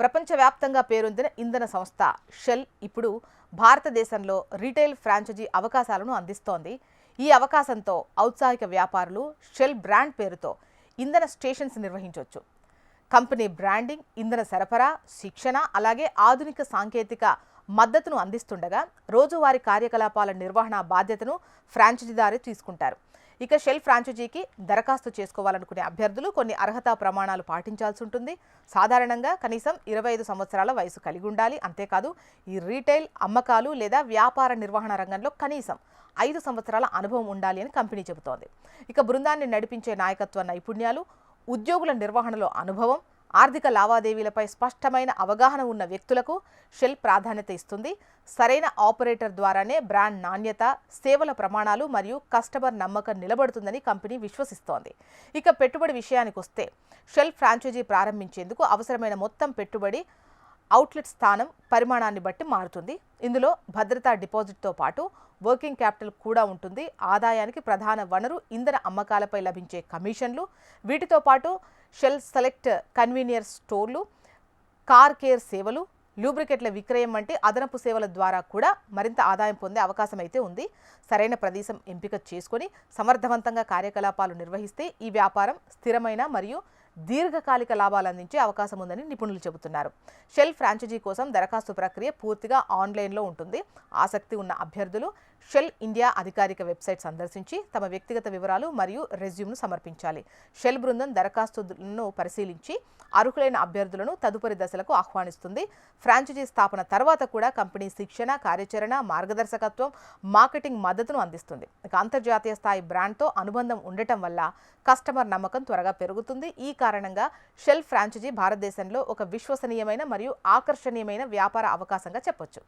ప్రపంచవ్యాప్తంగా పేరొందిన ఇంధన సంస్థ షెల్ ఇప్పుడు భారతదేశంలో రీటైల్ ఫ్రాంచైజీ అవకాశాలను అందిస్తోంది. ఈ అవకాశంతో ఔత్సాహిక వ్యాపారులు షెల్ బ్రాండ్ పేరుతో ఇంధన స్టేషన్స్ నిర్వహించవచ్చు. కంపెనీ బ్రాండింగ్, ఇంధన సరఫరా, శిక్షణ, అలాగే ఆధునిక సాంకేతిక మద్దతును అందిస్తుండగా రోజువారీ కార్యకలాపాల నిర్వహణ బాధ్యతను ఫ్రాంచైజీదారు తీసుకుంటారు. ఇక షెల్ ఫ్రాంచైజీకి దరఖాస్తు చేసుకోవాలనుకునే అభ్యర్థులు కొన్ని అర్హతా ప్రమాణాలు పాటించాల్సి ఉంటుంది. సాధారణంగా కనీసం 25 సంవత్సరాల వయసు కలిగి ఉండాలి. అంతేకాదు ఈ రీటైల్ అమ్మకాలు లేదా వ్యాపార నిర్వహణ రంగంలో కనీసం 5 సంవత్సరాల అనుభవం ఉండాలి అని కంపెనీ చెబుతోంది. ఇక బృందాన్ని నడిపించే నాయకత్వ నైపుణ్యాలు, ఉద్యోగుల నిర్వహణలో అనుభవం, ఆర్థిక లావాదేవీలపై స్పష్టమైన అవగాహన ఉన్న వ్యక్తులకు షెల్ ప్రాధాన్యత ఇస్తుంది. సరైన ఆపరేటర్ ద్వారానే బ్రాండ్ నాణ్యత, సేవల ప్రమాణాలు మరియు కస్టమర్ నమ్మకం నిలబడుతుందని కంపెనీ విశ్వసిస్తోంది. ఇక పెట్టుబడి విషయానికి వస్తే షెల్ ఫ్రాంచైజీ ప్రారంభించేందుకు అవసరమైన మొత్తం పెట్టుబడి అవుట్లెట్ స్థానం, పరిమాణాన్ని బట్టి మారుతుంది. ఇందులో భద్రతా డిపాజిట్తో పాటు వర్కింగ్ క్యాపిటల్ కూడా ఉంటుంది. ఆదాయానికి ప్రధాన వనరు ఇంధన అమ్మకాలపై లభించే కమిషన్లు. వీటితో పాటు షెల్ సెలెక్ట్ కన్వీనియర్ స్టోర్లు, కార్ కేర్ సేవలు, లూబ్రికెట్ల విక్రయం వంటి అదనపు సేవల ద్వారా కూడా మరింత ఆదాయం పొందే అవకాశం అయితే ఉంది. సరైన ప్రదేశం ఎంపిక చేసుకొని సమర్థవంతంగా కార్యకలాపాలు నిర్వహిస్తే ఈ వ్యాపారం స్థిరమైన మరియు దీర్ఘకాలిక లాభాలు అందించే అవకాశం ఉందని నిపుణులు చెబుతున్నారు. షెల్ ఫ్రాంచైజీ కోసం దరఖాస్తు ప్రక్రియ పూర్తిగా ఆన్లైన్లో ఉంటుంది. ఆసక్తి ఉన్న అభ్యర్థులు షెల్ ఇండియా అధికారిక వెబ్సైట్ సందర్శించి తమ వ్యక్తిగత వివరాలు మరియు రెజ్యూమ్ను సమర్పించాలి. షెల్ బృందం దరఖాస్తులను పరిశీలించి అర్హులైన అభ్యర్థులను తదుపరి దశలకు ఆహ్వానిస్తుంది. ఫ్రాంచైజీ స్థాపన తర్వాత కూడా కంపెనీ శిక్షణ, కార్యాచరణ, మార్గదర్శకత్వం, మార్కెటింగ్ మద్దతును అందిస్తుంది. ఇక అంతర్జాతీయ స్థాయి బ్రాండ్తో అనుబంధం ఉండటం వల్ల కస్టమర్ నమ్మకం త్వరగా పెరుగుతుంది. ఈ కారణంగా షెల్ ఫ్రాంచైజీ భారతదేశంలో ఒక విశ్వసనీయమైన మరియు ఆకర్షణీయమైన వ్యాపార అవకాశంగా చెప్పొచ్చు.